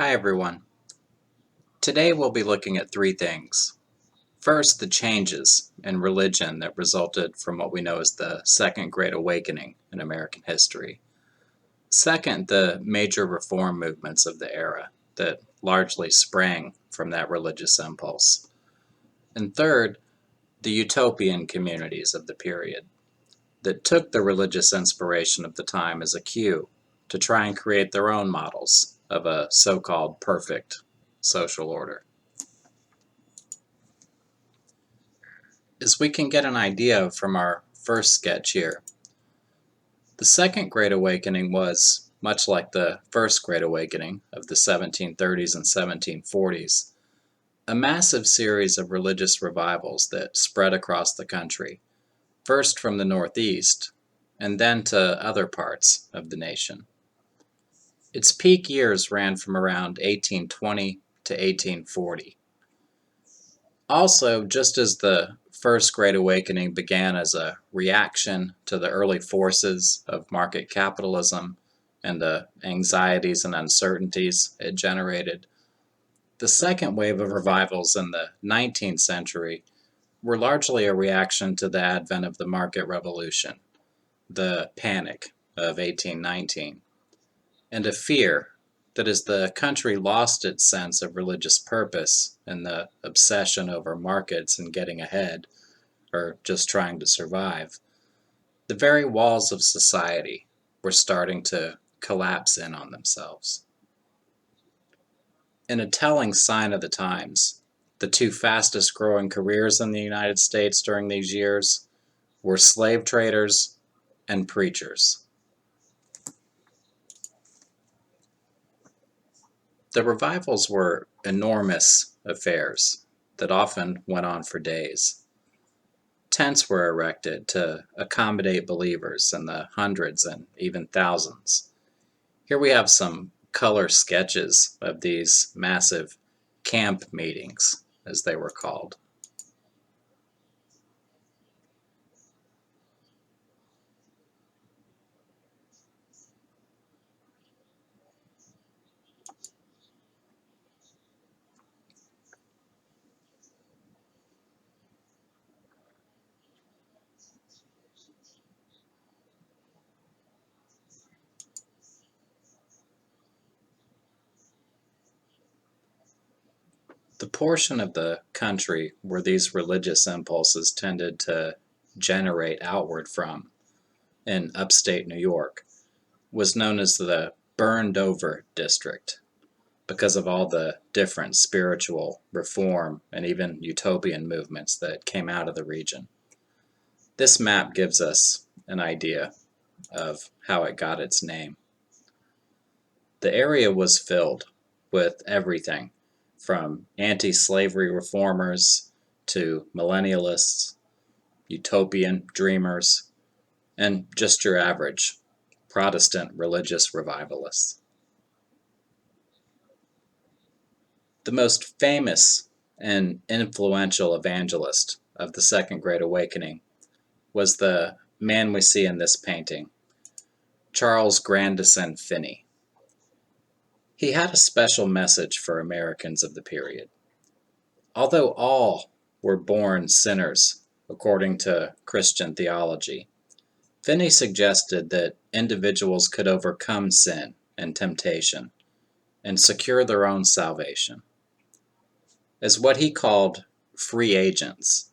Hi everyone. Today we'll be looking at three things. First, the changes in religion that resulted from what we know as the Second Great Awakening in American history. Second, the major reform movements of the era that largely sprang from that religious impulse. And third, the Utopian communities of the period that took the religious inspiration of the time as a cue to try and create their own models of a so-called perfect social order. As we can get an idea from our first sketch here, the Second Great Awakening was, much like the First Great Awakening of the 1730s and 1740s, a massive series of religious revivals that spread across the country, first from the Northeast, and then to other parts of the nation. Its peak years ran from around 1820 to 1840. Also, just as the First Great Awakening began as a reaction to the early forces of market capitalism and the anxieties and uncertainties it generated, the second wave of revivals in the 19th century were largely a reaction to the advent of the market revolution, the Panic of 1819, and a fear that as the country lost its sense of religious purpose and the obsession over markets and getting ahead, or just trying to survive, the very walls of society were starting to collapse in on themselves. In a telling sign of the times, the two fastest growing careers in the United States during these years were slave traders and preachers. The revivals were enormous affairs that often went on for days. Tents were erected to accommodate believers in the hundreds and even thousands. Here we have some color sketches of these massive camp meetings, as they were called. The portion of the country where these religious impulses tended to generate outward from, in upstate New York, was known as the burned over district because of all the different spiritual, reform, and even utopian movements that came out of the region. This map gives us an idea of how it got its name. The area was filled with everything from anti-slavery reformers to millennialists, utopian dreamers, and just your average Protestant religious revivalists. The most famous and influential evangelist of the Second Great Awakening was the man we see in this painting, Charles Grandison Finney. He had a special message for Americans of the period. Although all were born sinners, according to Christian theology, Finney suggested that individuals could overcome sin and temptation and secure their own salvation. As what he called free agents,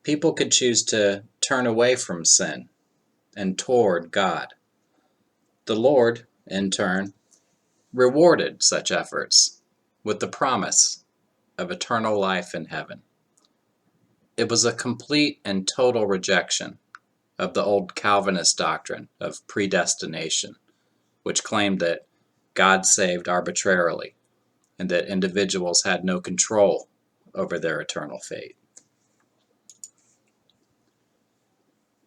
people could choose to turn away from sin and toward God. The Lord, in turn, rewarded such efforts with the promise of eternal life in heaven. It was a complete and total rejection of the old Calvinist doctrine of predestination, which claimed that God saved arbitrarily and that individuals had no control over their eternal fate.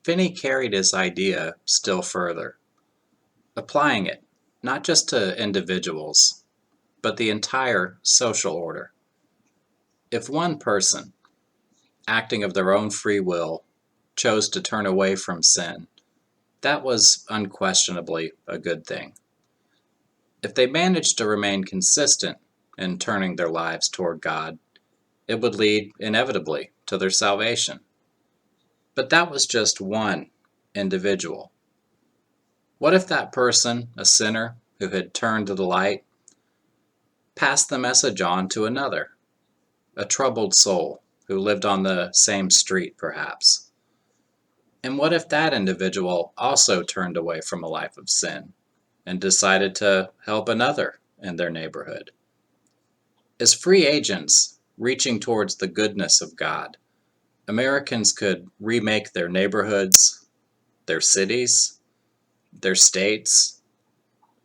Finney carried his idea still further, applying it not just to individuals, but the entire social order. If one person, acting of their own free will, chose to turn away from sin, that was unquestionably a good thing. If they managed to remain consistent in turning their lives toward God, it would lead inevitably to their salvation. But that was just one individual. What if that person, a sinner who had turned to the light, passed the message on to another, a troubled soul who lived on the same street perhaps? And what if that individual also turned away from a life of sin and decided to help another in their neighborhood? As free agents reaching towards the goodness of God, Americans could remake their neighborhoods, their cities, their states,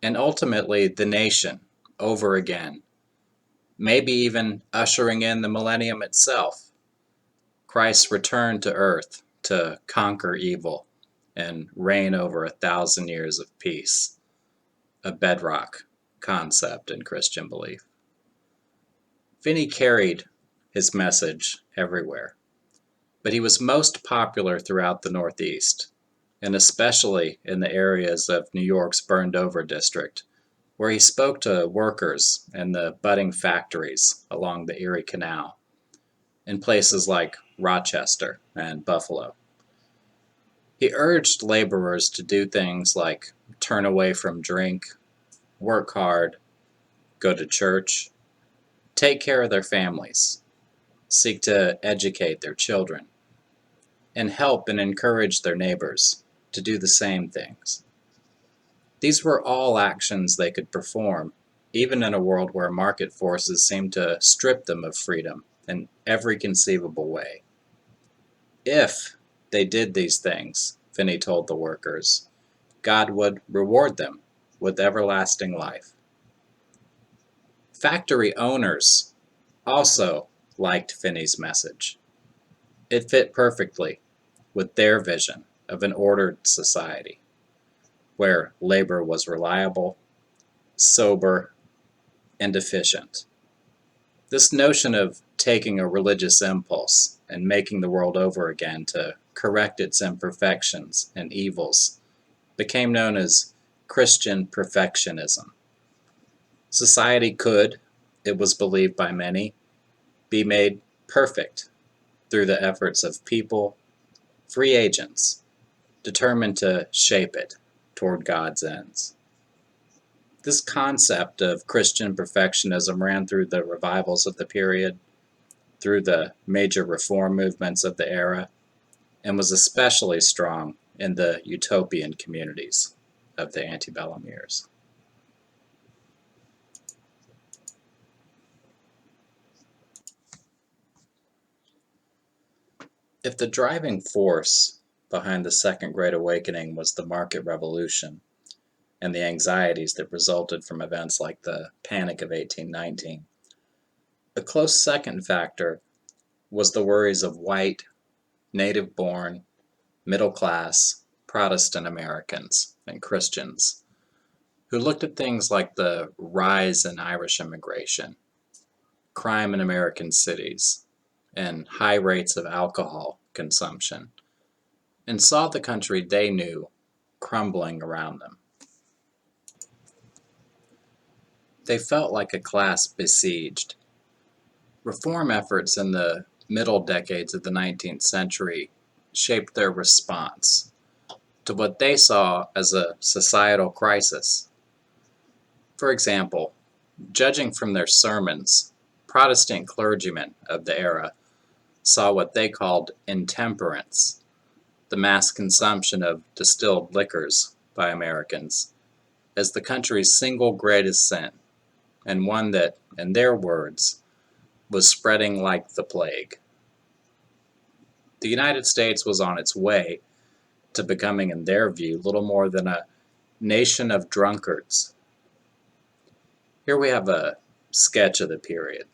and ultimately the nation over again, maybe even ushering in the millennium itself, Christ's return to earth to conquer evil and reign over 1,000 years of peace, a bedrock concept in Christian belief. Finney carried his message everywhere, but he was most popular throughout the Northeast, and especially in the areas of New York's burned-over district, where he spoke to workers in the budding factories along the Erie Canal, in places like Rochester and Buffalo. He urged laborers to do things like turn away from drink, work hard, go to church, take care of their families, seek to educate their children, and help and encourage their neighbors to do the same things. These were all actions they could perform, even in a world where market forces seemed to strip them of freedom in every conceivable way. If they did these things, Finney told the workers, God would reward them with everlasting life. Factory owners also liked Finney's message. It fit perfectly with their vision of an ordered society, where labor was reliable, sober, and efficient. This notion of taking a religious impulse and making the world over again to correct its imperfections and evils became known as Christian perfectionism. Society could, it was believed by many, be made perfect through the efforts of people, free agents, determined to shape it toward God's ends. This concept of Christian perfectionism ran through the revivals of the period, through the major reform movements of the era, and was especially strong in the Utopian communities of the antebellum years. If the driving force behind the Second Great Awakening was the market revolution and the anxieties that resulted from events like the Panic of 1819, a close second factor was the worries of white, native-born, middle-class, Protestant Americans and Christians who looked at things like the rise in Irish immigration, crime in American cities, and high rates of alcohol consumption, and saw the country they knew crumbling around them. They felt like a class besieged. Reform efforts in the middle decades of the 19th century shaped their response to what they saw as a societal crisis. For example, judging from their sermons, Protestant clergymen of the era saw what they called intemperance, the mass consumption of distilled liquors by Americans, as the country's single greatest sin, and one that, in their words, was spreading like the plague. The United States was on its way to becoming, in their view, little more than a nation of drunkards. Here we have a sketch of the period,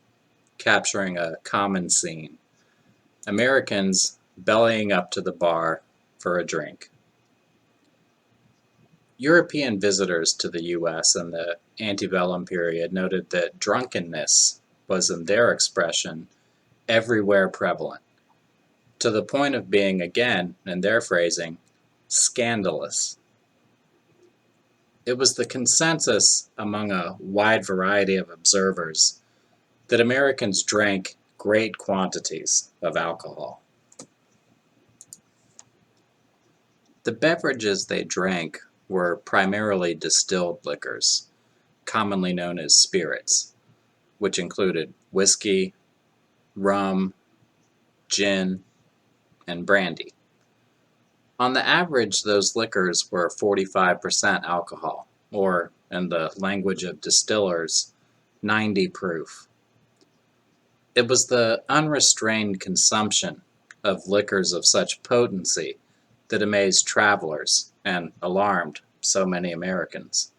capturing a common scene. Americans bellying up to the bar for a drink. European visitors to the U.S. in the antebellum period noted that drunkenness was, in their expression, everywhere prevalent, to the point of being, again, in their phrasing, scandalous. It was the consensus among a wide variety of observers that Americans drank great quantities of alcohol. The beverages they drank were primarily distilled liquors, commonly known as spirits, which included whiskey, rum, gin, and brandy. On the average, those liquors were 45% alcohol, or, in the language of distillers, 90 proof. It was the unrestrained consumption of liquors of such potency that amazed travelers and alarmed so many Americans.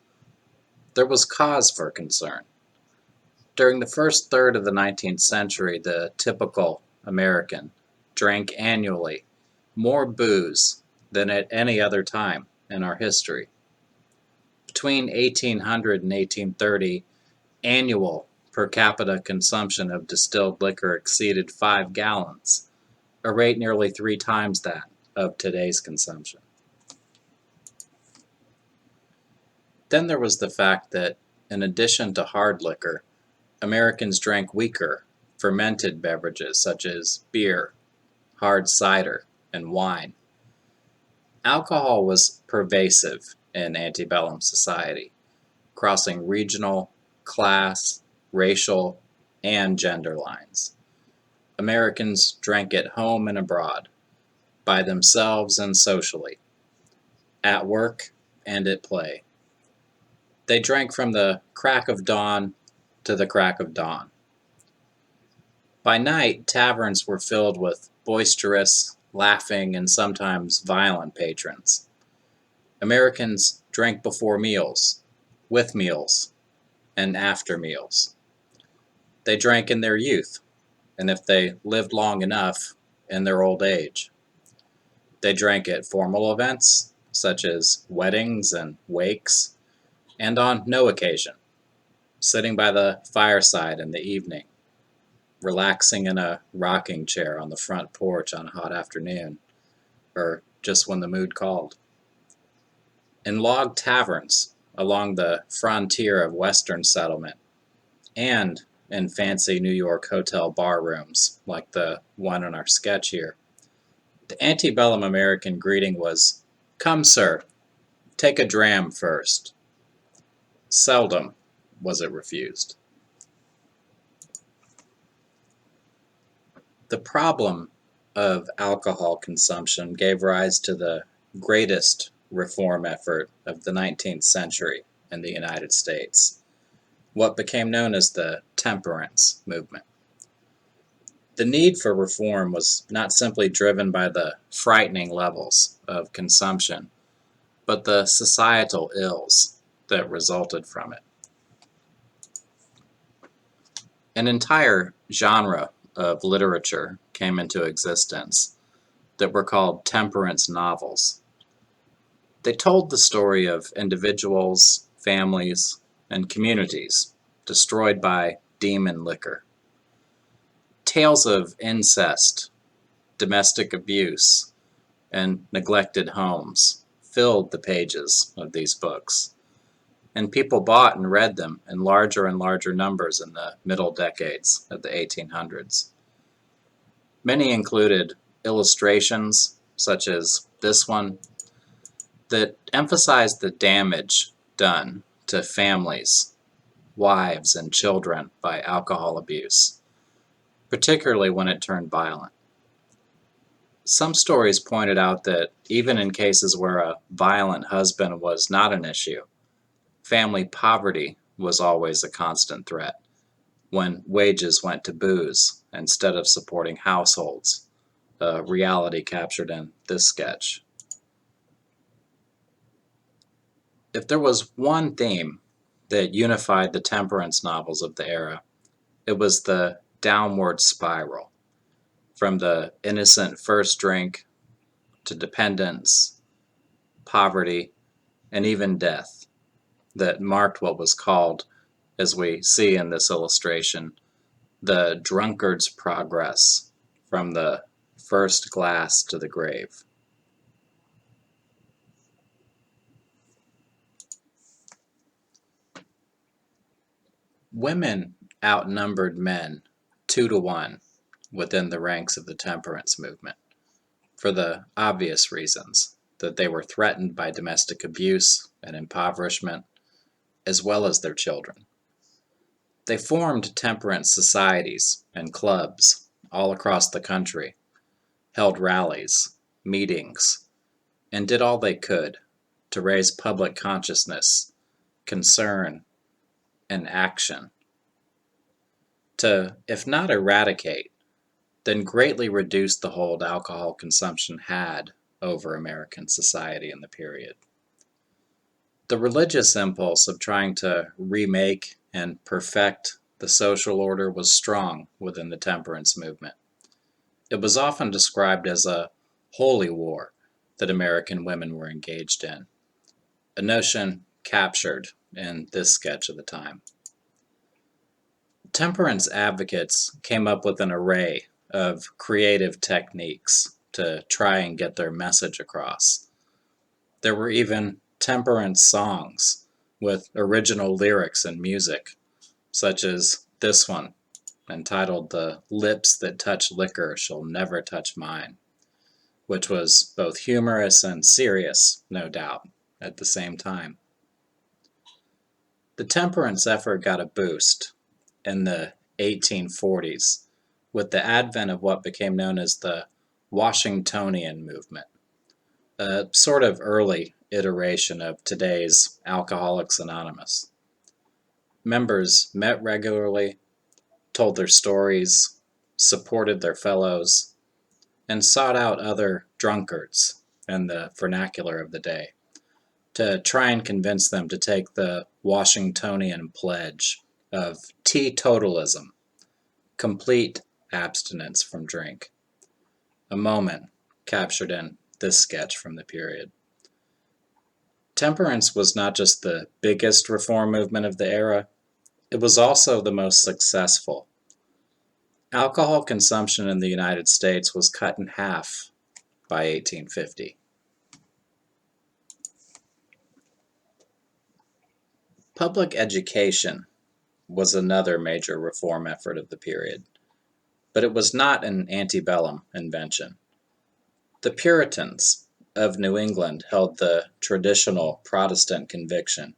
There was cause for concern. During the first third of the 19th century, the typical American drank annually more booze than at any other time in our history. Between 1800 and 1830, annual per capita consumption of distilled liquor exceeded 5 gallons, a rate nearly 3 times that of today's consumption. Then there was the fact that, in addition to hard liquor, Americans drank weaker, fermented beverages such as beer, hard cider, and wine. Alcohol was pervasive in antebellum society, crossing regional, class, racial, and gender lines. Americans drank at home and abroad, by themselves and socially, at work and at play. They drank from the crack of dawn to the crack of dawn. By night, taverns were filled with boisterous, laughing, and sometimes violent patrons. Americans drank before meals, with meals, and after meals. They drank in their youth, and if they lived long enough, in their old age. They drank at formal events, such as weddings and wakes, and on no occasion, sitting by the fireside in the evening, relaxing in a rocking chair on the front porch on a hot afternoon, or just when the mood called. In log taverns along the frontier of Western settlement, and in fancy New York hotel bar rooms like the one in our sketch here, the antebellum American greeting was, "Come, sir, take a dram first." Seldom was it refused. The problem of alcohol consumption gave rise to the greatest reform effort of the 19th century in the United States, what became known as the temperance movement. The need for reform was not simply driven by the frightening levels of consumption, but the societal ills that resulted from it. An entire genre of literature came into existence that were called temperance novels. They told the story of individuals, families, and communities destroyed by demon liquor. Tales of incest, domestic abuse, and neglected homes filled the pages of these books, and people bought and read them in larger and larger numbers in the middle decades of the 1800s. Many included illustrations, such as this one, that emphasized the damage done to families, wives, and children by alcohol abuse, particularly when it turned violent. Some stories pointed out that even in cases where a violent husband was not an issue, family poverty was always a constant threat when wages went to booze instead of supporting households, a reality captured in this sketch. If there was one theme that unified the temperance novels of the era, it was the downward spiral, from the innocent first drink to dependence, poverty, and even death, that marked what was called, as we see in this illustration, the drunkard's progress from the first glass to the grave. Women outnumbered men 2 to 1 within the ranks of the temperance movement, for the obvious reasons that they were threatened by domestic abuse and impoverishment, as well as their children. They formed temperance societies and clubs all across the country, held rallies, meetings, and did all they could to raise public consciousness, concern, and action to, if not eradicate, then greatly reduce the hold alcohol consumption had over American society in the period. The religious impulse of trying to remake and perfect the social order was strong within the temperance movement. It was often described as a holy war that American women were engaged in, a notion captured in this sketch of the time. Temperance advocates came up with an array of creative techniques to try and get their message across. There were even temperance songs with original lyrics and music, such as this one, entitled "The Lips That Touch Liquor Shall Never Touch Mine," which was both humorous and serious, no doubt, at the same time. The temperance effort got a boost in the 1840s with the advent of what became known as the Washingtonian movement, a sort of early iteration of today's Alcoholics Anonymous. Members met regularly, told their stories, supported their fellows, and sought out other drunkards, in the vernacular of the day, to try and convince them to take the Washingtonian pledge of teetotalism, complete abstinence from drink, a moment captured in this sketch from the period. Temperance was not just the biggest reform movement of the era, it was also the most successful. Alcohol consumption in the United States was cut in half by 1850. Public education was another major reform effort of the period, but it was not an antebellum invention. The Puritans of New England held the traditional Protestant conviction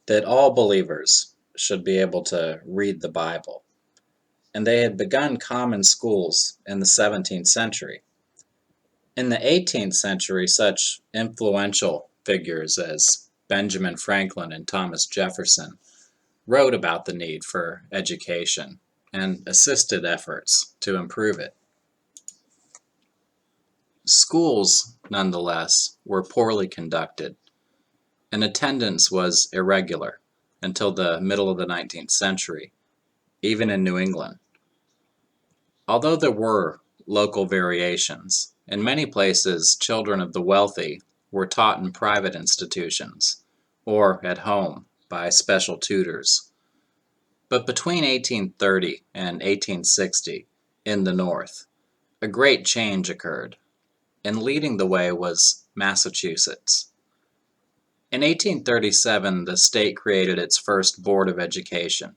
that all believers should be able to read the Bible, and they had begun common schools in the 17th century. In the 18th century, such influential figures as Benjamin Franklin and Thomas Jefferson wrote about the need for education and assisted efforts to improve it. Schools, nonetheless, were poorly conducted, and attendance was irregular until the middle of the 19th century, even in New England. Although there were local variations, in many places children of the wealthy were taught in private institutions or at home by special tutors. But between 1830 and 1860, in the North, a great change occurred, and leading the way was Massachusetts. In 1837, the state created its first Board of Education,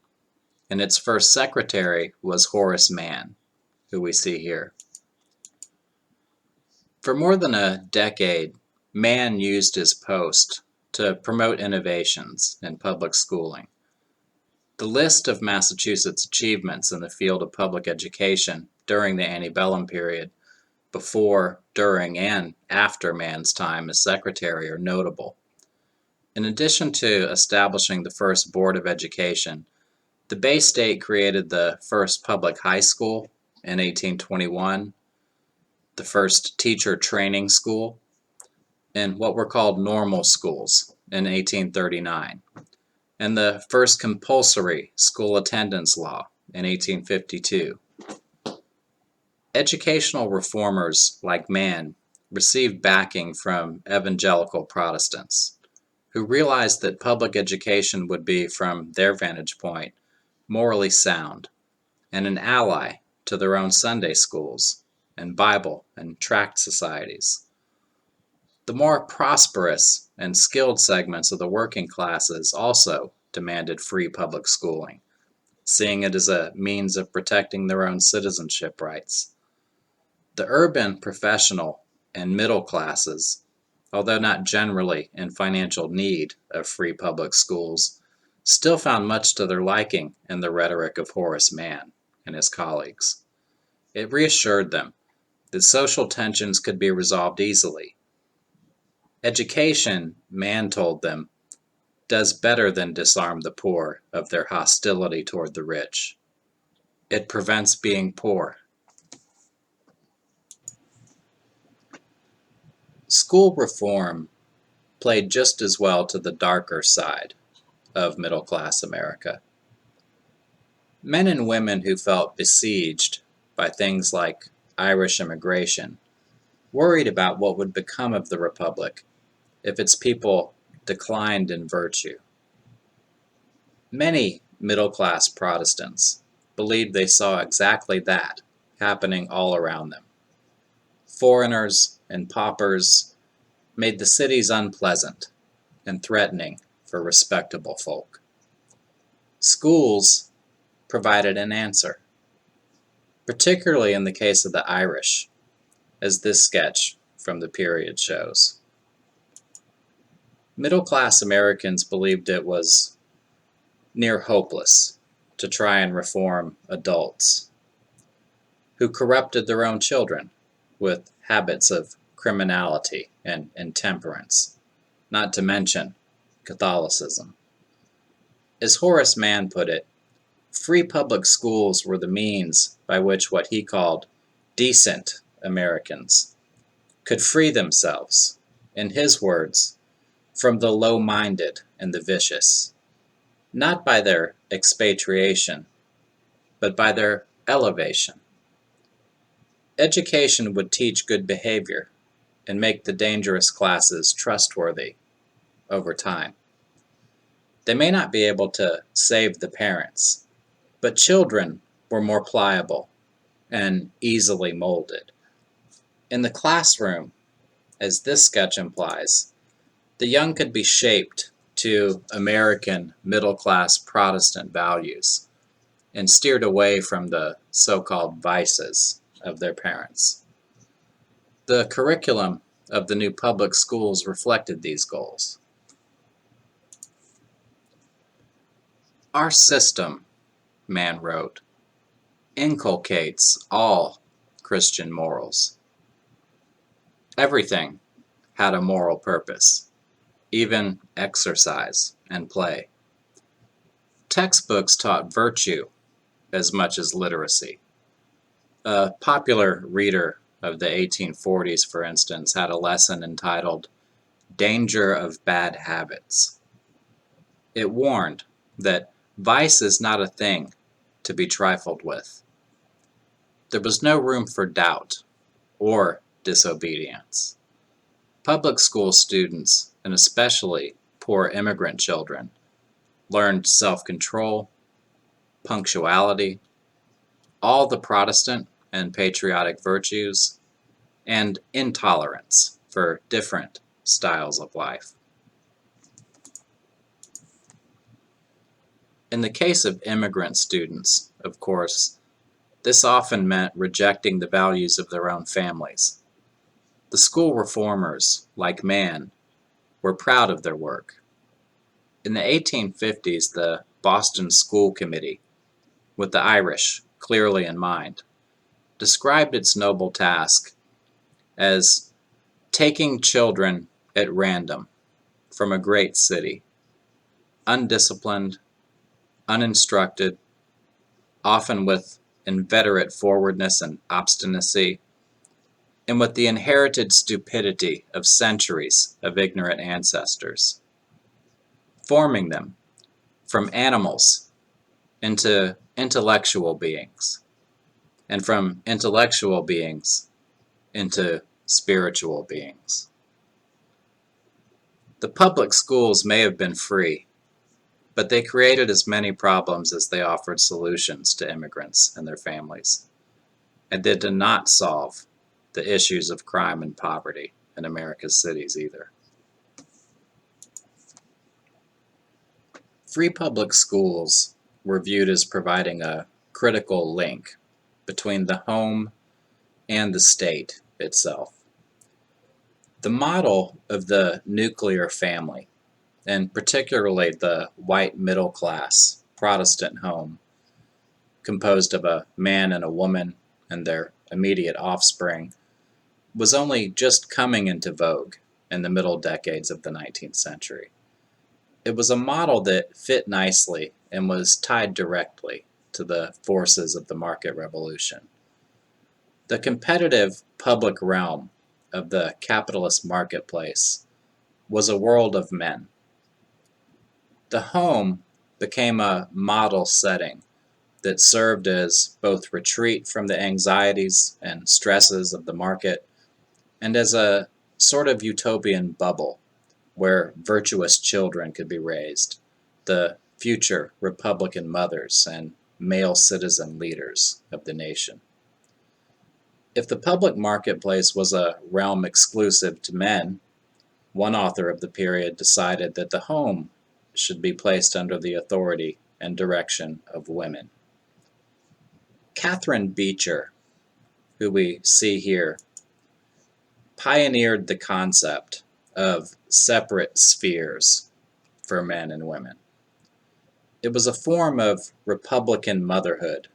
and its first secretary was Horace Mann, who we see here. For more than a decade, Mann used his post to promote innovations in public schooling. The list of Massachusetts' achievements in the field of public education during the antebellum period, before, during, and after Mann's time as secretary, are notable. In addition to establishing the first Board of Education, the Bay State created the first public high school in 1821, the first teacher training school, and what were called normal schools in 1839, and the first compulsory school attendance law in 1852. Educational reformers like Mann received backing from evangelical Protestants, who realized that public education would be, from their vantage point, morally sound, and an ally to their own Sunday schools and Bible and tract societies. The more prosperous and skilled segments of the working classes also demanded free public schooling, seeing it as a means of protecting their own citizenship rights. The urban, professional, and middle classes, although not generally in financial need of free public schools, still found much to their liking in the rhetoric of Horace Mann and his colleagues. It reassured them that social tensions could be resolved easily. Education, Mann told them, does better than disarm the poor of their hostility toward the rich. It prevents being poor. School reform played just as well to the darker side of middle-class America. Men and women who felt besieged by things like Irish immigration worried about what would become of the Republic if its people declined in virtue. Many middle-class Protestants believed they saw exactly that happening all around them. Foreigners and paupers made the cities unpleasant and threatening for respectable folk. Schools provided an answer, particularly in the case of the Irish, as this sketch from the period shows. Middle-class Americans believed it was near hopeless to try and reform adults who corrupted their own children with habits of criminality and intemperance, not to mention Catholicism. As Horace Mann put it, free public schools were the means by which what he called decent Americans could free themselves, in his words, from the low-minded and the vicious, not by their expatriation, but by their elevation. Education would teach good behavior and make the dangerous classes trustworthy over time. They may not be able to save the parents, but children were more pliable and easily molded. In the classroom, as this sketch implies, the young could be shaped to American middle-class Protestant values and steered away from the so-called vices of their parents. The curriculum of the new public schools reflected these goals. Our system, Mann wrote, inculcates all Christian morals. Everything had a moral purpose, even exercise and play. Textbooks taught virtue as much as literacy. A popular reader of the 1840s, for instance, had a lesson entitled Danger of Bad Habits. It warned that vice is not a thing to be trifled with. There was no room for doubt or disobedience. Public school students, and especially poor immigrant children, learned self-control, punctuality, all the Protestant and patriotic virtues, and intolerance for different styles of life. In the case of immigrant students, of course, this often meant rejecting the values of their own families. The school reformers, like Mann, were proud of their work. In the 1850s, the Boston School Committee, with the Irish clearly in mind, described its noble task as taking children at random from a great city, undisciplined, uninstructed, often with inveterate forwardness and obstinacy, and with the inherited stupidity of centuries of ignorant ancestors, forming them from animals into intellectual beings, and from intellectual beings into spiritual beings. The public schools may have been free, but they created as many problems as they offered solutions to immigrants and their families, and they did not solve the issues of crime and poverty in America's cities either. Free public schools were viewed as providing a critical link between the home and the state itself. The model of the nuclear family, and particularly the white middle-class Protestant home, composed of a man and a woman and their immediate offspring, was only just coming into vogue in the middle decades of the 19th century. It was a model that fit nicely and was tied directly to the forces of the market revolution. The competitive public realm of the capitalist marketplace was a world of men. The home became a model setting that served as both retreat from the anxieties and stresses of the market and as a sort of utopian bubble where virtuous children could be raised, the future Republican mothers and male citizen leaders of the nation. If the public marketplace was a realm exclusive to men, one author of the period decided that the home should be placed under the authority and direction of women. Catherine Beecher, who we see here, pioneered the concept of separate spheres for men and women. It was a form of Republican motherhood,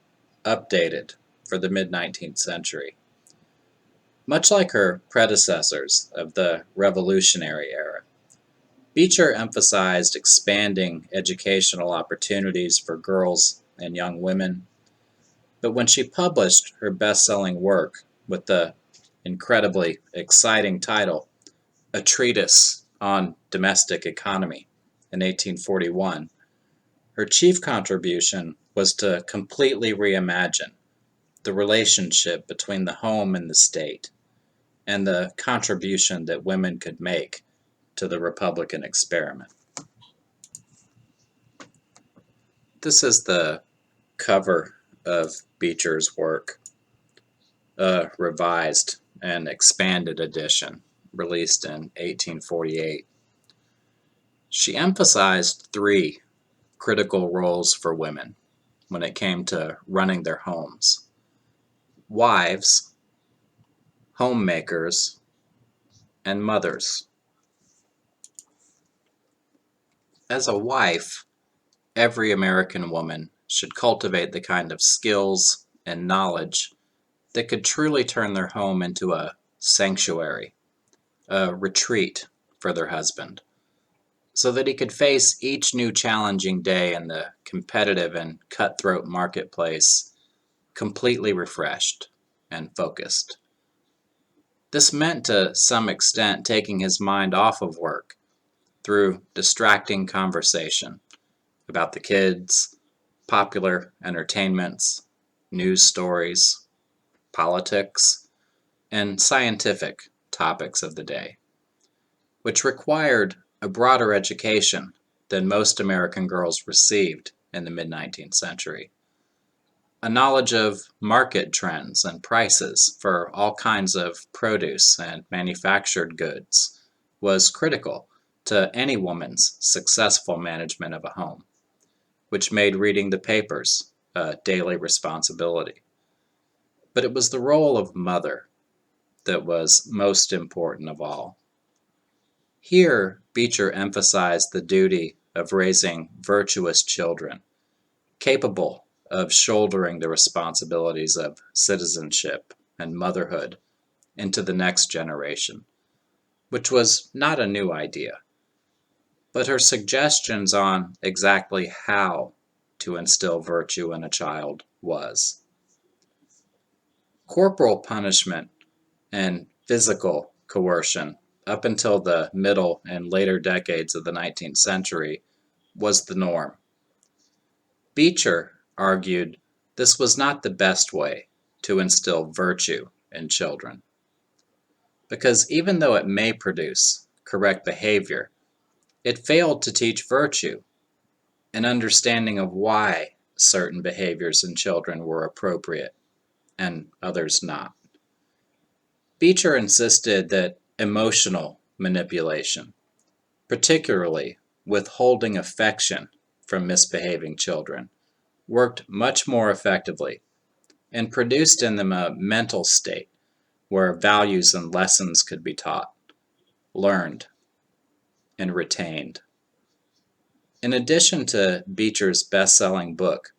updated for the mid-19th century. Much like her predecessors of the Revolutionary era, Beecher emphasized expanding educational opportunities for girls and young women, but when she published her best-selling work with the incredibly exciting title, A Treatise on Domestic Economy, in 1841, her chief contribution was to completely reimagine the relationship between the home and the state, and the contribution that women could make to the Republican experiment. This is the cover of Beecher's work, a revised and expanded edition released in 1848. She emphasized three critical roles for women when it came to running their homes: wives, homemakers, and mothers. As a wife, every American woman should cultivate the kind of skills and knowledge that could truly turn their home into a sanctuary, a retreat for their husband, so that he could face each new challenging day in the competitive and cutthroat marketplace completely refreshed and focused. This meant to some extent taking his mind off of work through distracting conversation about the kids, popular entertainments, news stories, politics, and scientific topics of the day, which required a broader education than most American girls received in the mid-19th century. A knowledge of market trends and prices for all kinds of produce and manufactured goods was critical to any woman's successful management of a home, which made reading the papers a daily responsibility. But it was the role of mother that was most important of all. Here, Beecher emphasized the duty of raising virtuous children, capable of shouldering the responsibilities of citizenship and motherhood into the next generation, which was not a new idea, but her suggestions on exactly how to instill virtue in a child was. Corporal punishment and physical coercion up until the middle and later decades of the 19th century was the norm. Beecher argued this was not the best way to instill virtue in children, because even though it may produce correct behavior, it failed to teach virtue, an understanding of why certain behaviors in children were appropriate and others not. Beecher insisted that emotional manipulation, particularly withholding affection from misbehaving children, worked much more effectively and produced in them a mental state where values and lessons could be taught, learned, and retained. In addition to Beecher's best-selling book,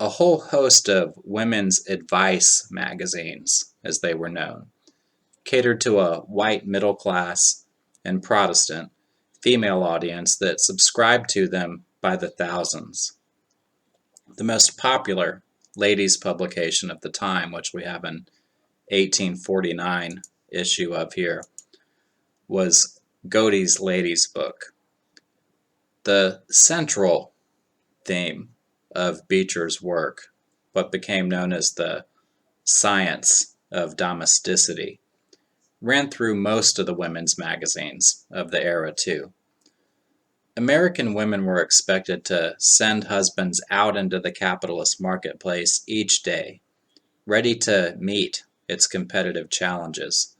a whole host of women's advice magazines, as they were known, catered to a white middle class and Protestant female audience that subscribed to them by the thousands. The most popular ladies' publication of the time, which we have an 1849 issue of here, was Godey's Ladies' Book. The central theme of Beecher's work, what became known as the science of domesticity, ran through most of the women's magazines of the era too. American women were expected to send husbands out into the capitalist marketplace each day, ready to meet its competitive challenges,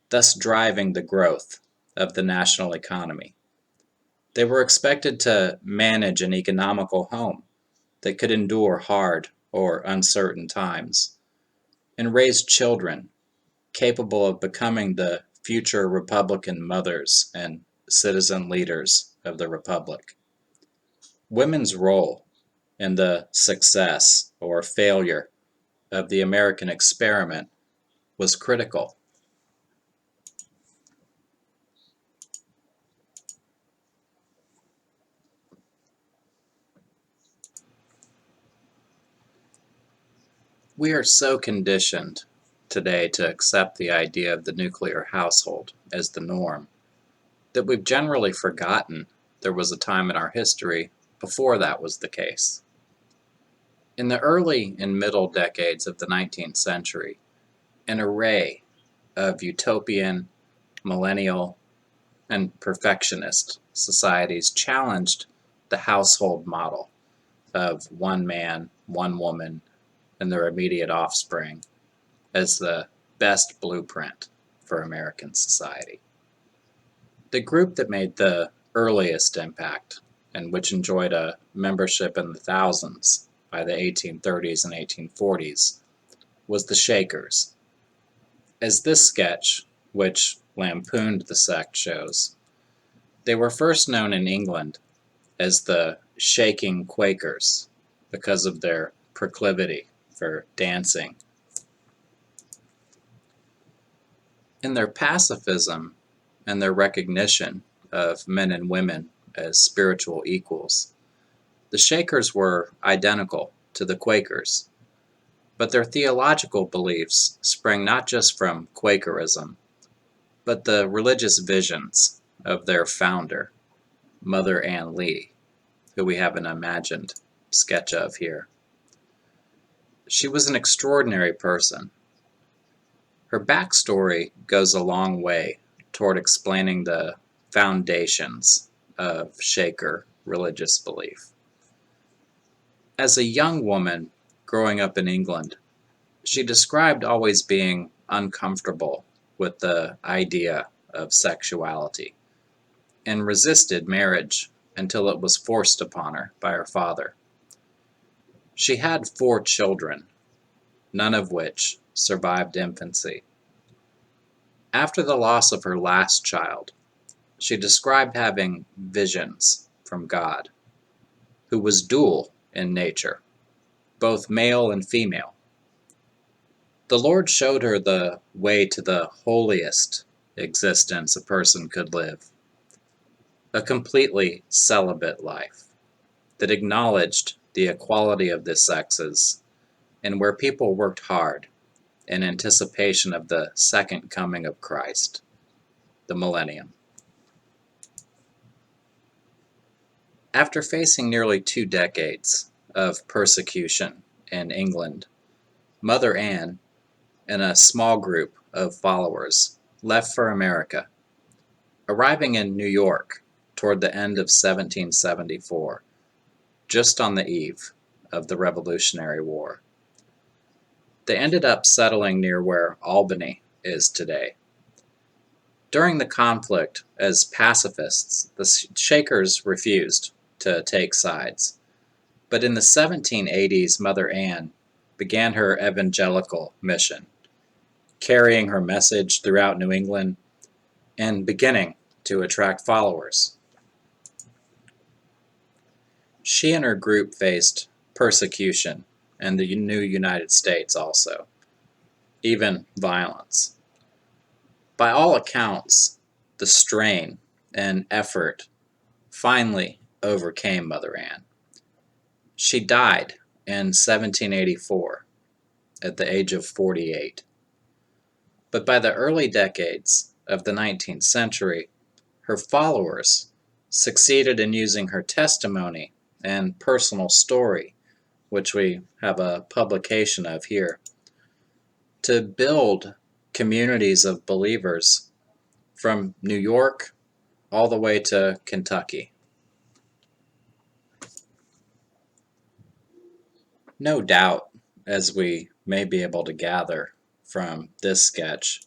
thus driving the growth of the national economy. They were expected to manage an economical home that could endure hard or uncertain times, and raise children capable of becoming the future Republican mothers and citizen leaders of the Republic. Women's role in the success or failure of the American experiment was critical. We are so conditioned today to accept the idea of the nuclear household as the norm that we've generally forgotten there was a time in our history before that was the case. In the early and middle decades of the 19th century, an array of utopian, millennial, and perfectionist societies challenged the household model of one man, one woman, and their immediate offspring as the best blueprint for American society. The group that made the earliest impact, and which enjoyed a membership in the thousands by the 1830s and 1840s, was the Shakers. As this sketch, which lampooned the sect, shows, they were first known in England as the Shaking Quakers because of their proclivity for dancing. In their pacifism and their recognition of men and women as spiritual equals, the Shakers were identical to the Quakers, but their theological beliefs sprang not just from Quakerism, but the religious visions of their founder, Mother Ann Lee, who we have an imagined sketch of here. She was an extraordinary person. Her backstory goes a long way toward explaining the foundations of Shaker religious belief. As a young woman growing up in England, she described always being uncomfortable with the idea of sexuality and resisted marriage until it was forced upon her by her father. She had 4 children, none of which survived infancy. After the loss of her last child, she described having visions from God, who was dual in nature, both male and female. The Lord showed her the way to the holiest existence a person could live, a completely celibate life that acknowledged the equality of the sexes and where people worked hard in anticipation of the second coming of Christ, the millennium. After facing nearly 2 decades of persecution in England, Mother Ann and a small group of followers left for America, arriving in New York toward the end of 1774, just on the eve of the Revolutionary War. They ended up settling near where Albany is today. During the conflict, as pacifists, the Shakers refused to take sides, But in the 1780s, Mother Ann began her evangelical mission, carrying her message throughout New England and beginning to attract followers. She and her group faced persecution in the new United States also, even violence. By all accounts, the strain and effort finally overcame Mother Ann. She died in 1784 at the age of 48. But by the early decades of the 19th century, her followers succeeded in using her testimony and personal story, which we have a publication of here, to build communities of believers from New York all the way to Kentucky. No doubt, as we may be able to gather from this sketch,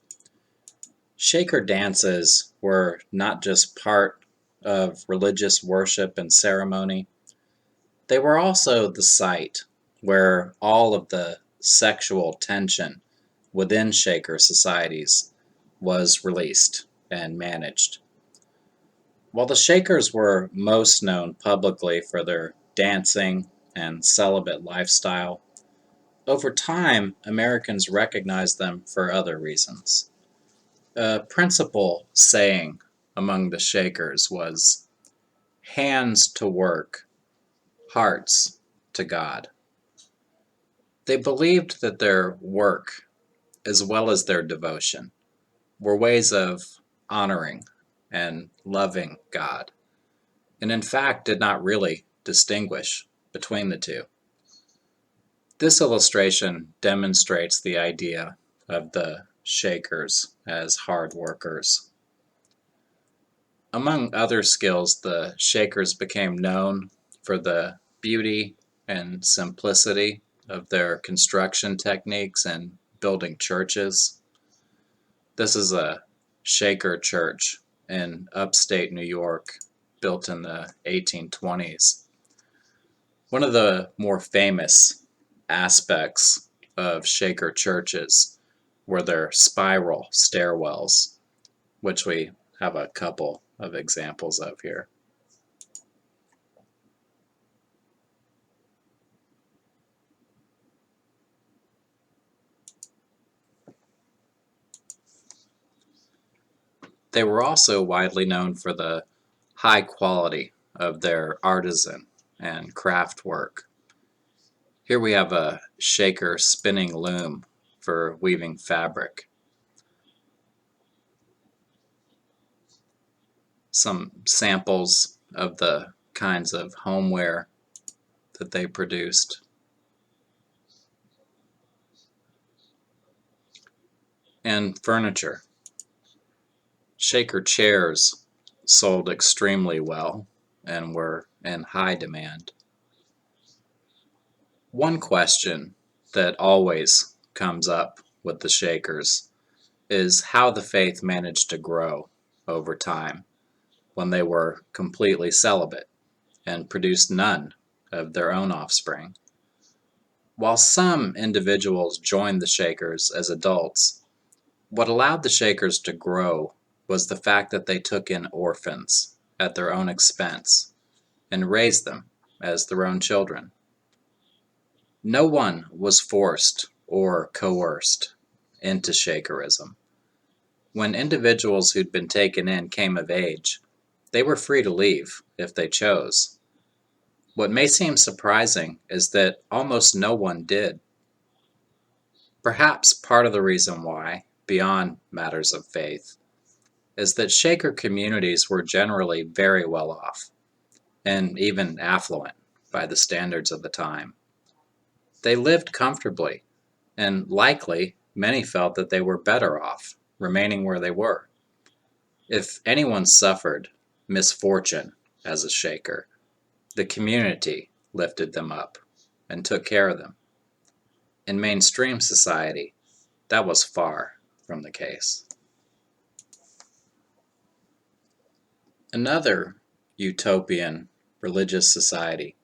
Shaker dances were not just part of religious worship and ceremony, they were also the site where all of the sexual tension within Shaker societies was released and managed. While the Shakers were most known publicly for their dancing and celibate lifestyle, over time Americans recognized them for other reasons. A principal saying among the Shakers was, "Hands to work, hearts to God." They believed that their work, as well as their devotion, were ways of honoring and loving God, and in fact did not really distinguish between the two. This illustration demonstrates the idea of the Shakers as hard workers. Among other skills, the Shakers became known for the beauty and simplicity of their construction techniques and building churches. This is a Shaker church in upstate New York, built in the 1820s. One of the more famous aspects of Shaker churches were their spiral stairwells, which we have a couple of examples of here. They were also widely known for the high quality of their artisan and craft work. Here we have a Shaker spinning loom for weaving fabric. Some samples of the kinds of homeware that they produced. And furniture. Shaker chairs sold extremely well and were in high demand. One question that always comes up with the Shakers is how the faith managed to grow over time when they were completely celibate and produced none of their own offspring. While some individuals joined the Shakers as adults, what allowed the Shakers to grow was the fact that they took in orphans at their own expense and raised them as their own children. No one was forced or coerced into Shakerism. When individuals who'd been taken in came of age, they were free to leave if they chose. What may seem surprising is that almost no one did. Perhaps part of the reason why, beyond matters of faith, is that Shaker communities were generally very well off, and even affluent by the standards of the time. They lived comfortably, and likely many felt that they were better off remaining where they were. If anyone suffered misfortune as a Shaker, the community lifted them up and took care of them. In mainstream society, that was far from the case. Another utopian religious society,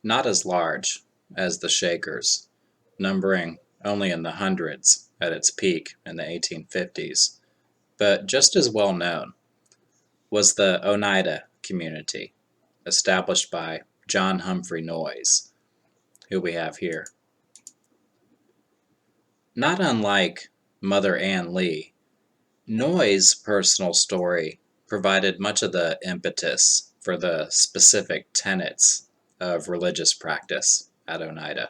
not as large as the Shakers, numbering only in the hundreds at its peak in the 1850s, but just as well known, was the Oneida community, established by John Humphrey Noyes, who we have here. Not unlike Mother Ann Lee, Noyes' personal story provided much of the impetus for the specific tenets of religious practice at Oneida.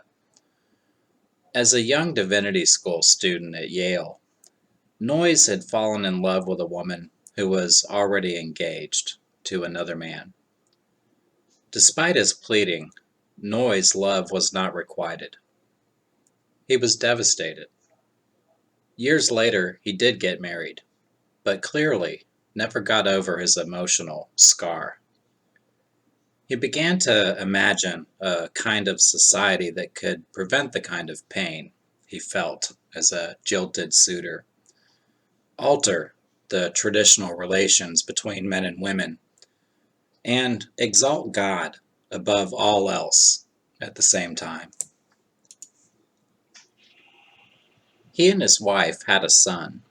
As a young divinity school student at Yale, Noyes had fallen in love with a woman who was already engaged to another man. Despite his pleading, Noyes' love was not requited. He was devastated. Years later, he did get married, but clearly never got over his emotional scar. He began to imagine a kind of society that could prevent the kind of pain he felt as a jilted suitor, alter the traditional relations between men and women, and exalt God above all else at the same time. He and his wife had a son,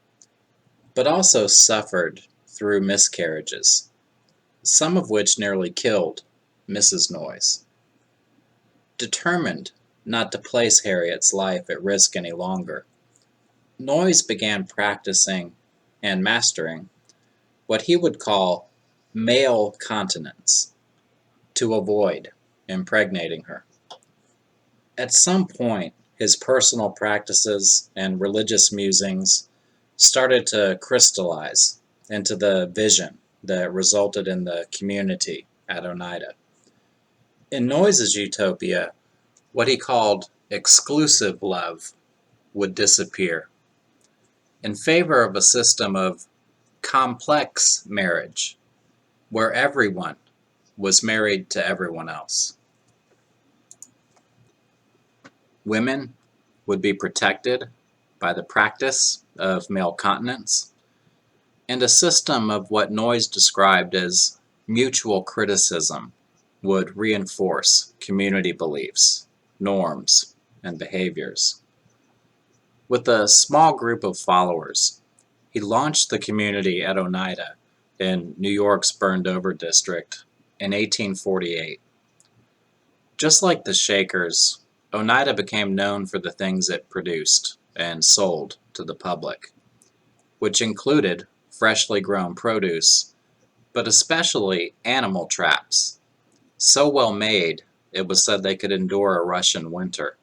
but also suffered through miscarriages, some of which nearly killed Mrs. Noyes. Determined not to place Harriet's life at risk any longer, Noyes began practicing and mastering what he would call male continence to avoid impregnating her. At some point, his personal practices and religious musings started to crystallize into the vision that resulted in the community at Oneida. In Noyes' utopia, what he called exclusive love would disappear in favor of a system of complex marriage, where everyone was married to everyone else. Women would be protected by the practice of male continence and a system of what Noyes described as mutual criticism would reinforce community beliefs, norms, and behaviors. With a small group of followers, he launched the community at Oneida in New York's burned-over district in 1848. Just like the Shakers, Oneida became known for the things it produced and sold to the public, which included freshly grown produce, but especially animal traps, so well made it was said they could endure a Russian winter.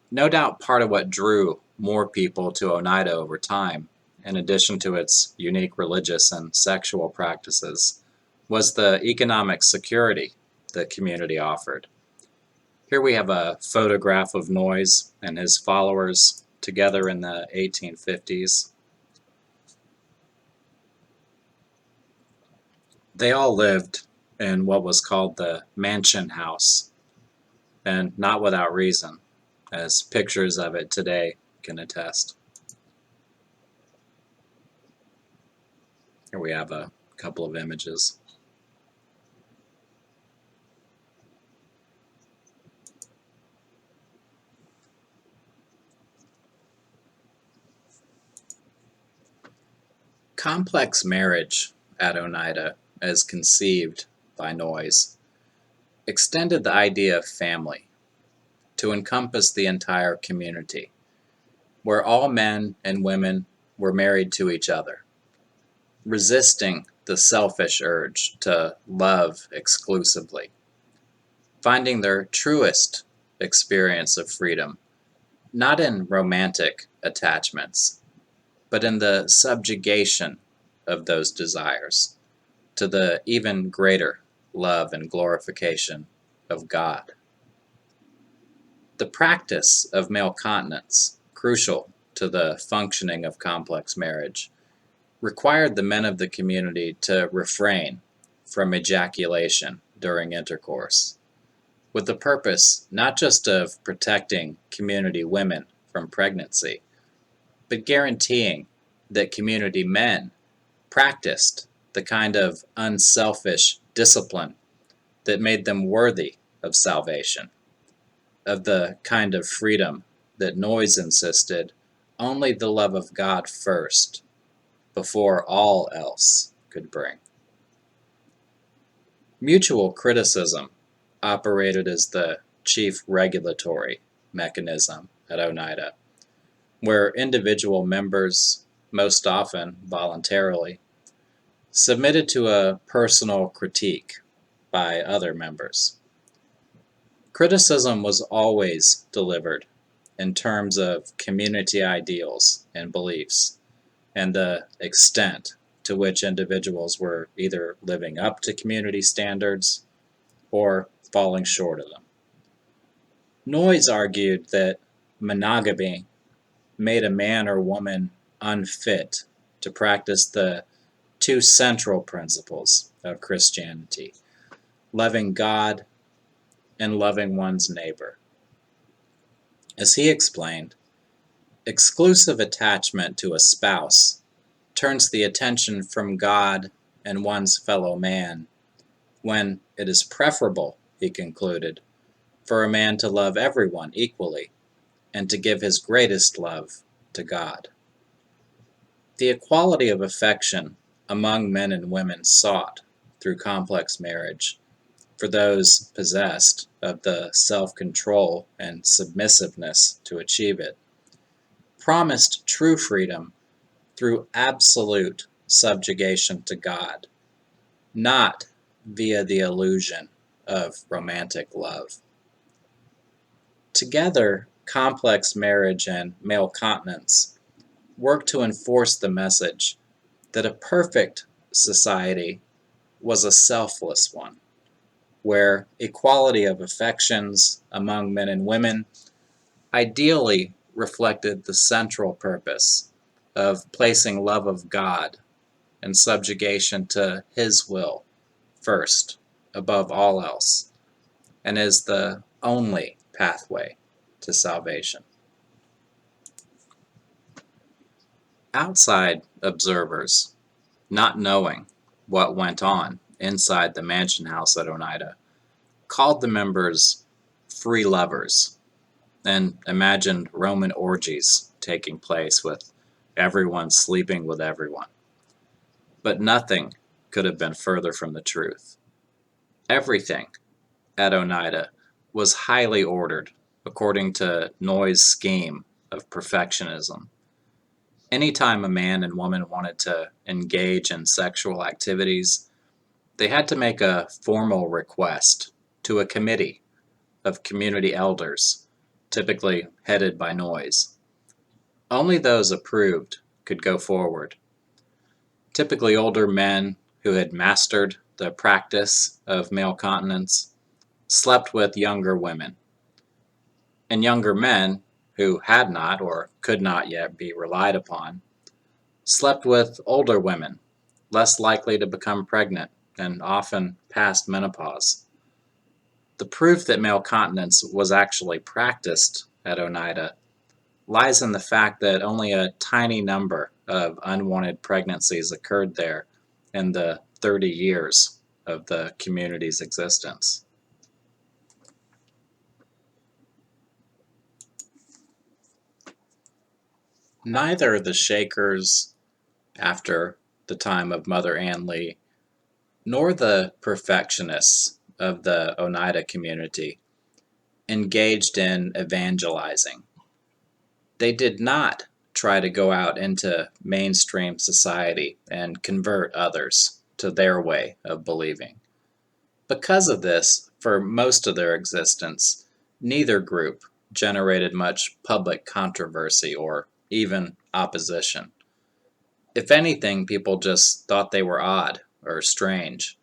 No doubt part of what drew more people to Oneida over time, in addition to its unique religious and sexual practices, was the economic security the community offered. Here we have a photograph of Noyes and his followers together in the 1850s. They all lived in what was called the Mansion House, and not without reason, as pictures of it today can attest. Here we have a couple of images. Complex marriage at Oneida, as conceived by Noyes, extended the idea of family to encompass the entire community, where all men and women were married to each other, resisting the selfish urge to love exclusively, finding their truest experience of freedom, not in romantic attachments, but in the subjugation of those desires to the even greater love and glorification of God. The practice of male continence, crucial to the functioning of complex marriage, required the men of the community to refrain from ejaculation during intercourse, with the purpose not just of protecting community women from pregnancy, but guaranteeing that community men practiced the kind of unselfish discipline that made them worthy of salvation, of the kind of freedom that Noyes insisted only the love of God first, before all else, could bring. Mutual criticism operated as the chief regulatory mechanism at Oneida, where individual members, most often voluntarily, submitted to a personal critique by other members. Criticism was always delivered in terms of community ideals and beliefs, and the extent to which individuals were either living up to community standards or falling short of them. Noyes argued that monogamy made a man or woman unfit to practice the two central principles of Christianity: loving God and loving one's neighbor. As he explained, exclusive attachment to a spouse turns the attention from God and one's fellow man, when it is preferable, he concluded, for a man to love everyone equally and to give his greatest love to God. The equality of affection among men and women sought through complex marriage, for those possessed of the self-control and submissiveness to achieve it, promised true freedom through absolute subjugation to God, not via the illusion of romantic love. Together, complex marriage and male continence work to enforce the message that a perfect society was a selfless one, where equality of affections among men and women ideally reflected the central purpose of placing love of God and subjugation to His will first, above all else, and is the only pathway to salvation. Outside observers, not knowing what went on inside the mansion house at Oneida, called the members free lovers and imagined Roman orgies taking place with everyone sleeping with everyone. But nothing could have been further from the truth. Everything at Oneida was highly ordered according to Noyes' scheme of perfectionism. Anytime a man and woman wanted to engage in sexual activities, they had to make a formal request to a committee of community elders, typically headed by Noyes. Only those approved could go forward. Typically older men who had mastered the practice of male continence slept with younger women, and younger men who had not or could not yet be relied upon slept with older women, less likely to become pregnant and often past menopause. The proof that male continence was actually practiced at Oneida lies in the fact that only a tiny number of unwanted pregnancies occurred there in the 30 years of the community's existence. Neither the Shakers, after the time of Mother Ann Lee, nor the perfectionists of the Oneida community engaged in evangelizing. They did not try to go out into mainstream society and convert others to their way of believing. Because of this, for most of their existence, neither group generated much public controversy or even opposition. If anything, people just thought they were odd or strange,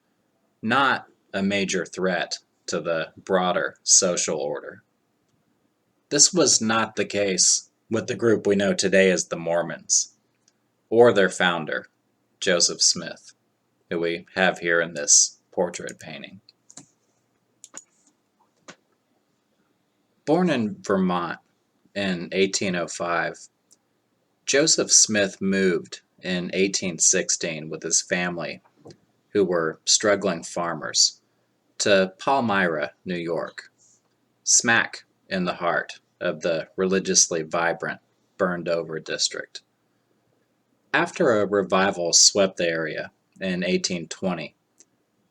not a major threat to the broader social order. This was not the case with the group we know today as the Mormons, or their founder, Joseph Smith, who we have here in this portrait painting. Born in Vermont in 1805, Joseph Smith moved in 1816 with his family, who were struggling farmers, to Palmyra, New York, smack in the heart of the religiously vibrant, burned-over district. After a revival swept the area in 1820,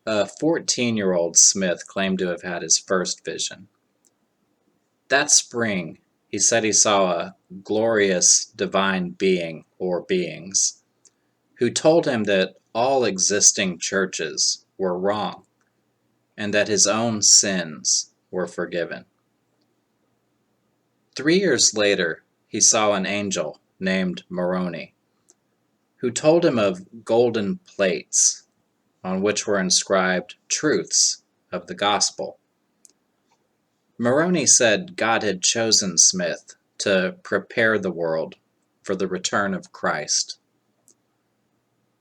a 14-year-old Smith claimed to have had his first vision. That spring, he said he saw a glorious divine being or beings who told him that all existing churches were wrong and that his own sins were forgiven. 3 years later, he saw an angel named Moroni, who told him of golden plates on which were inscribed truths of the gospel. Moroni said God had chosen Smith to prepare the world for the return of Christ.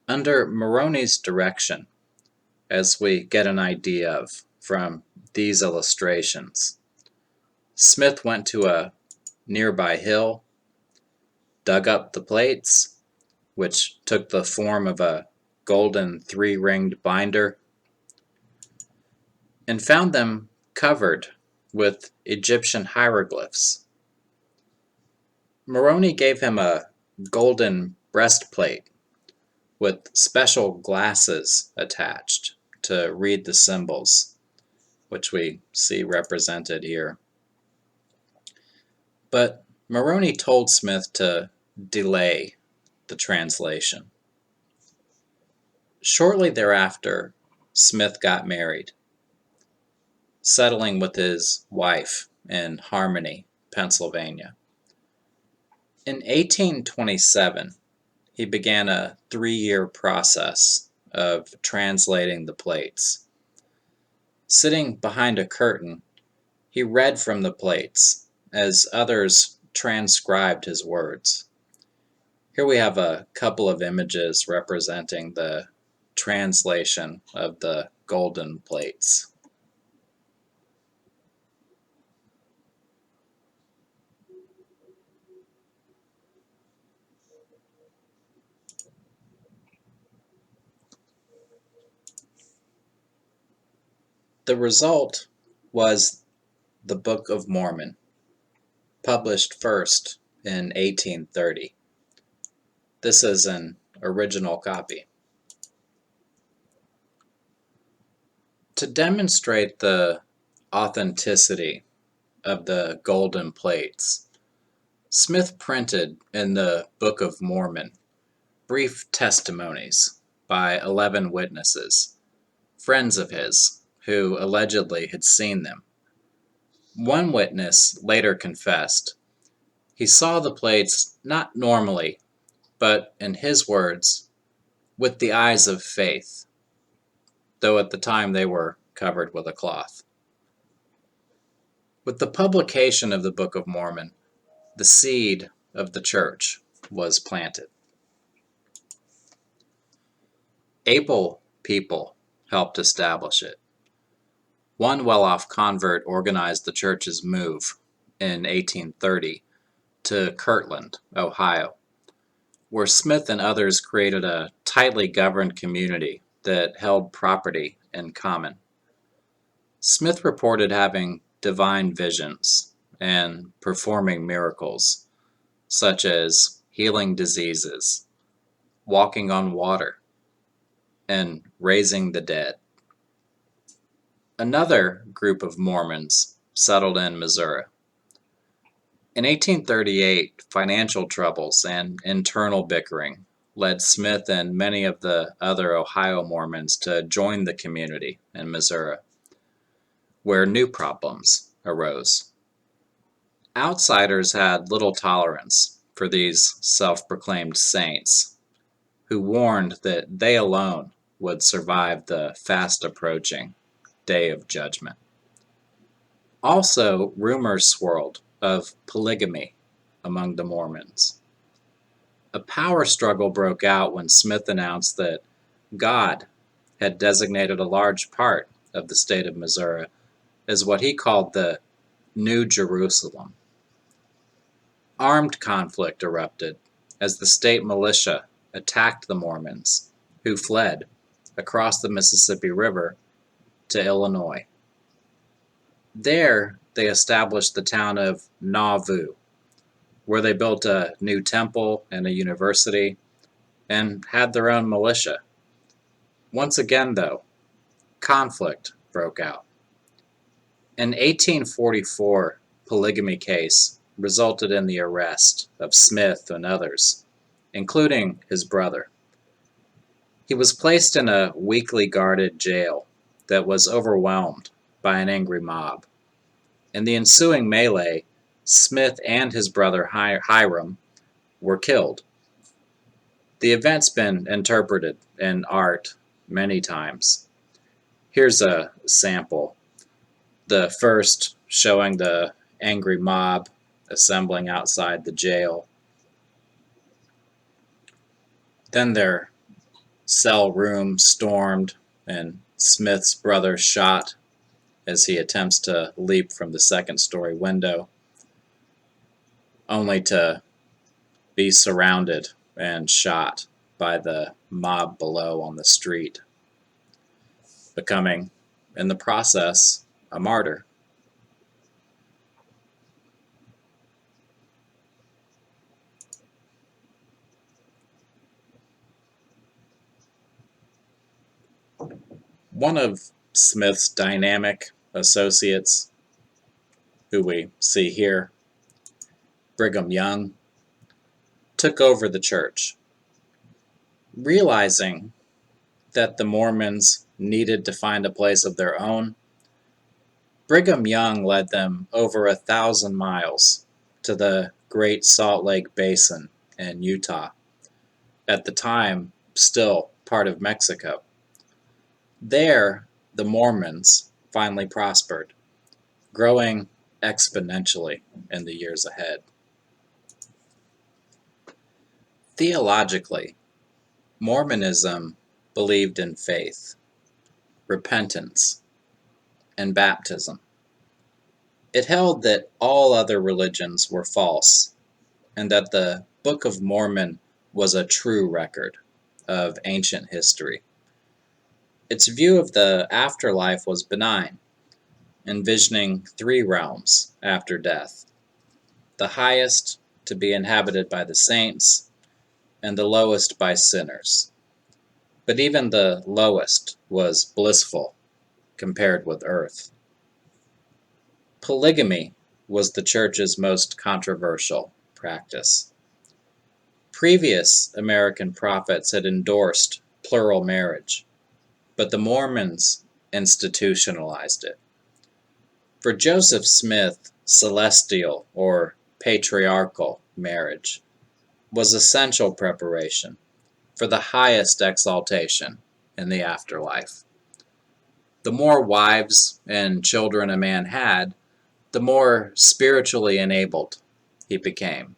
Under Moroni's direction, as we get an idea of from these illustrations, Smith went to a nearby hill, dug up the plates, which took the form of a golden three-ringed binder, and found them covered with Egyptian hieroglyphs. Moroni gave him a golden breastplate with special glasses attached to read the symbols, which we see represented here. But Moroni told Smith to delay the translation. Shortly thereafter, Smith got married, settling with his wife in Harmony, Pennsylvania. In 1827, he began a 3-year process of translating the plates. Sitting behind a curtain, he read from the plates as others transcribed his words. Here we have a couple of images representing the translation of the golden plates. The result was the Book of Mormon, published first in 1830. This is an original copy. To demonstrate the authenticity of the golden plates, Smith printed in the Book of Mormon brief testimonies by 11 witnesses, friends of his, who allegedly had seen them. One witness later confessed he saw the plates not normally, but, in his words, with the eyes of faith, though at the time they were covered with a cloth. With the publication of the Book of Mormon, the seed of the church was planted. Able people helped establish it. One well-off convert organized the church's move in 1830 to Kirtland, Ohio, where Smith and others created a tightly governed community that held property in common. Smith reported having divine visions and performing miracles, such as healing diseases, walking on water, and raising the dead. Another group of Mormons settled in Missouri. In 1838, financial troubles and internal bickering led Smith and many of the other Ohio Mormons to join the community in Missouri, where new problems arose. Outsiders had little tolerance for these self-proclaimed saints, who warned that they alone would survive the fast-approaching Day of Judgment. Also, rumors swirled of polygamy among the Mormons. A power struggle broke out when Smith announced that God had designated a large part of the state of Missouri as what he called the New Jerusalem. Armed conflict erupted as the state militia attacked the Mormons, who fled across the Mississippi River to Illinois. There, they established the town of Nauvoo, where they built a new temple and a university and had their own militia. Once again, though, conflict broke out. An 1844 polygamy case resulted in the arrest of Smith and others, including his brother. He was placed in a weakly guarded jail that was overwhelmed by an angry mob. In the ensuing melee, Smith and his brother Hiram were killed. The event's been interpreted in art many times. Here's a sample. The first showing the angry mob assembling outside the jail. Then their cell room stormed and Smith's brother shot as he attempts to leap from the second-story window, only to be surrounded and shot by the mob below on the street, becoming, in the process, a martyr. One of Smith's dynamic associates, who we see here, Brigham Young, took over the church. Realizing that the Mormons needed to find a place of their own, Brigham Young led them over 1,000 miles to the Great Salt Lake Basin in Utah, at the time still part of Mexico. There, the Mormons finally prospered, growing exponentially in the years ahead. Theologically, Mormonism believed in faith, repentance, and baptism. It held that all other religions were false, and that the Book of Mormon was a true record of ancient history. Its view of the afterlife was benign, envisioning 3 realms after death: the highest to be inhabited by the saints, and the lowest by sinners. But even the lowest was blissful compared with earth. Polygamy was the church's most controversial practice. Previous American prophets had endorsed plural marriage, but the Mormons institutionalized it. For Joseph Smith, celestial or patriarchal marriage was essential preparation for the highest exaltation in the afterlife. The more wives and children a man had, the more spiritually enabled he became.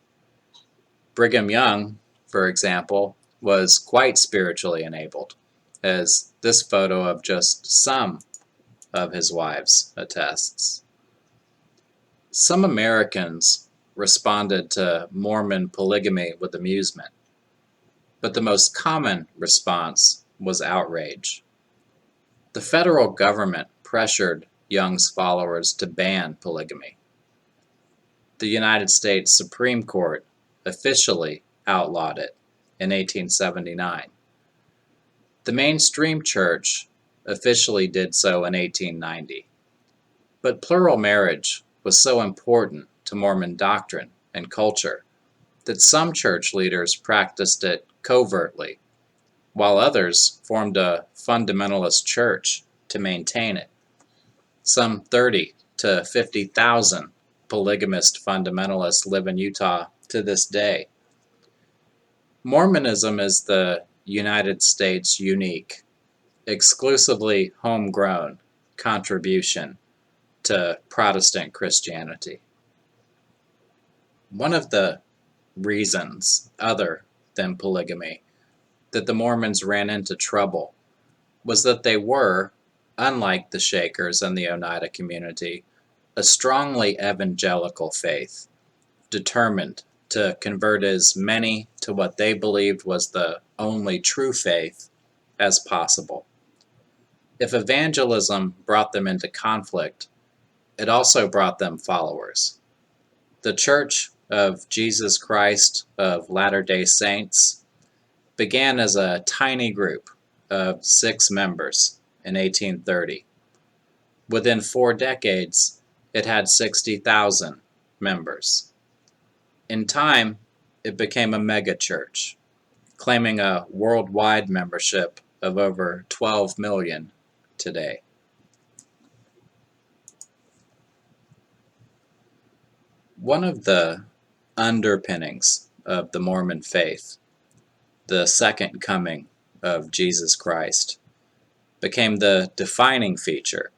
Brigham Young, for example, was quite spiritually enabled, as this photo of just some of his wives attests. Some Americans responded to Mormon polygamy with amusement, but the most common response was outrage. The federal government pressured Young's followers to ban polygamy. The United States Supreme Court officially outlawed it in 1879. The mainstream church officially did so in 1890. But plural marriage was so important to Mormon doctrine and culture that some church leaders practiced it covertly, while others formed a fundamentalist church to maintain it. Some 30 to 50,000 polygamist fundamentalists live in Utah to this day. Mormonism is the United States' unique, exclusively homegrown contribution to Protestant Christianity. One of the reasons, other than polygamy, that the Mormons ran into trouble was that they were, unlike the Shakers and the Oneida community, a strongly evangelical faith, determined to convert as many to what they believed was the only true faith as possible. If evangelism brought them into conflict, it also brought them followers. The Church of Jesus Christ of Latter-day Saints began as a tiny group of 6 members in 1830. Within 4 decades, it had 60,000 members. In time, it became a megachurch, claiming a worldwide membership of over 12 million today. One of the underpinnings of the Mormon faith, the second coming of Jesus Christ, became the defining feature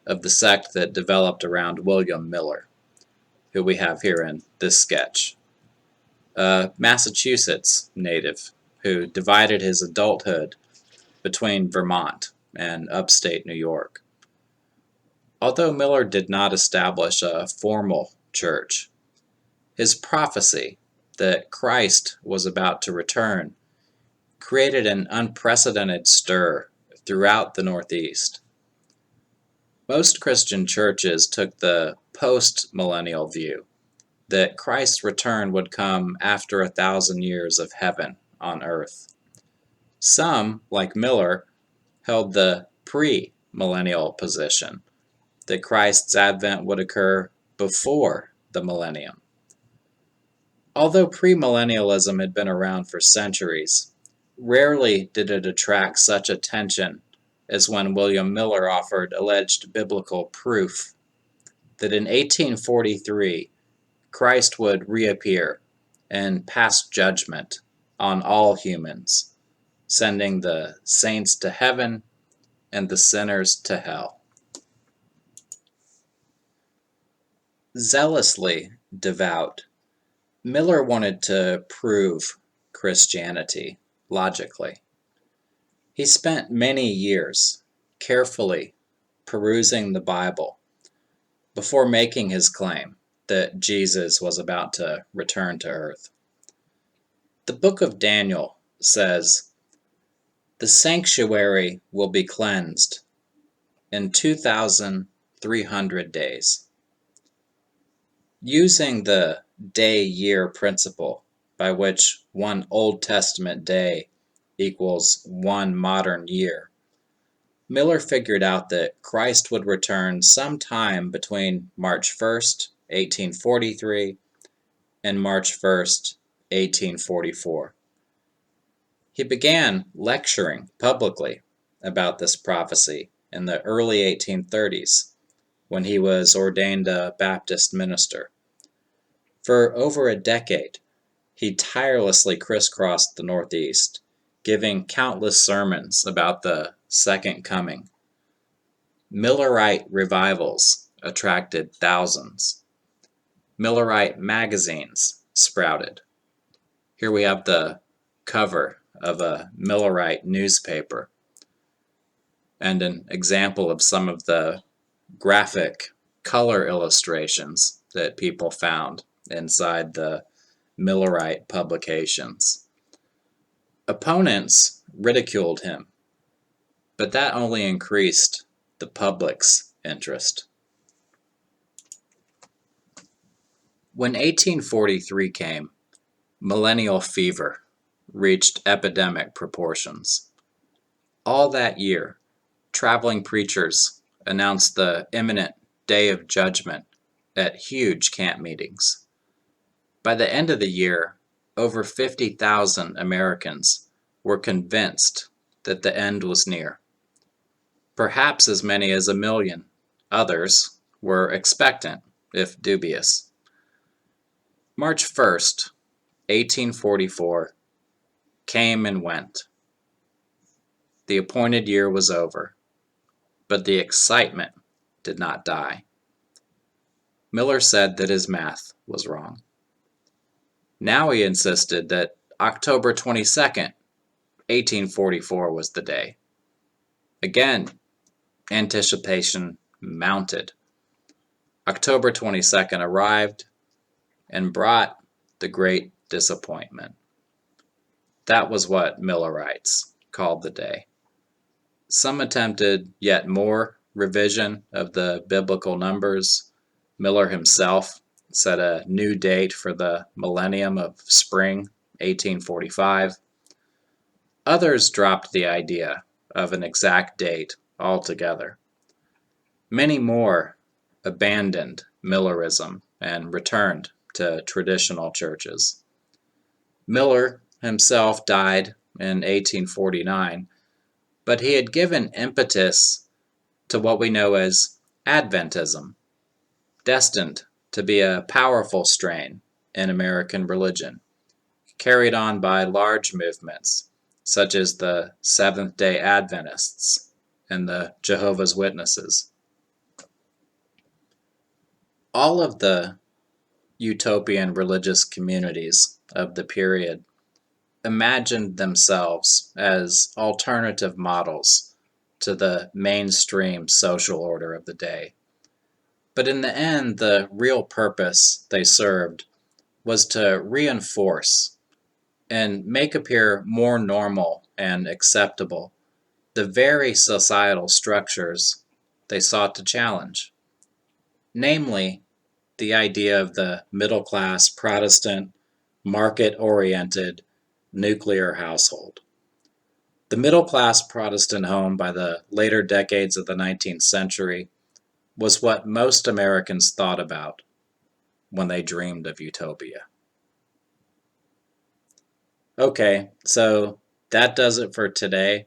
of the sect that developed around William Miller, who we have here in this sketch, a Massachusetts native who divided his adulthood between Vermont and upstate New York. Although Miller did not establish a formal church, his prophecy that Christ was about to return created an unprecedented stir throughout the Northeast. Most Christian churches took the post-millennial view that Christ's return would come after 1,000 years of heaven on earth. Some, like Miller, held the pre-millennial position that Christ's advent would occur before the millennium. Although premillennialism had been around for centuries, rarely did it attract such attention as when William Miller offered alleged biblical proof that in 1843 Christ would reappear and pass judgment on all humans, sending the saints to heaven and the sinners to hell. Zealously devout, Miller wanted to prove Christianity logically. He spent many years carefully perusing the Bible before making his claim that Jesus was about to return to earth. The book of Daniel says, "The sanctuary will be cleansed in 2,300 days." Using the day-year principle, by which one Old Testament day equals one modern year, Miller figured out that Christ would return sometime between March 1st, 1843 and March 1st, 1844. He began lecturing publicly about this prophecy in the early 1830s when he was ordained a Baptist minister. For over a decade, he tirelessly crisscrossed the Northeast, giving countless sermons about the second coming. Millerite revivals attracted thousands. Millerite magazines sprouted. Here we have the cover of a Millerite newspaper and an example of some of the graphic color illustrations that people found inside the Millerite publications. Opponents ridiculed him, but that only increased the public's interest. When 1843 came, millennial fever reached epidemic proportions. All that year, traveling preachers announced the imminent day of judgment at huge camp meetings. By the end of the year, over 50,000 Americans were convinced that the end was near. Perhaps as many as 1 million others were expectant, if dubious. March 1st, 1844, came and went. The appointed year was over, but the excitement did not die. Miller said that his math was wrong. Now he insisted that October 22nd, 1844 was the day. Again, anticipation mounted. October 22nd arrived and brought the great disappointment. That was what Millerites called the day. Some attempted yet more revision of the biblical numbers. Miller himself set a new date for the millennium of spring, 1845. Others dropped the idea of an exact date altogether. Many more abandoned Millerism and returned to traditional churches. Miller himself died in 1849, but he had given impetus to what we know as Adventism, destined to be a powerful strain in American religion, carried on by large movements such as the Seventh-day Adventists and the Jehovah's Witnesses. All of the utopian religious communities of the period imagined themselves as alternative models to the mainstream social order of the day. But in the end, the real purpose they served was to reinforce and make appear more normal and acceptable the very societal structures they sought to challenge, namely the idea of the middle-class Protestant, market-oriented, nuclear household. The middle-class Protestant home by the later decades of the 19th century was what most Americans thought about when they dreamed of utopia. Okay, so that does it for today.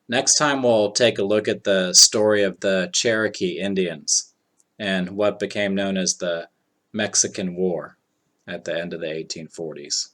Next time we'll take a look at the story of the Cherokee Indians and what became known as the Mexican War at the end of the 1840s.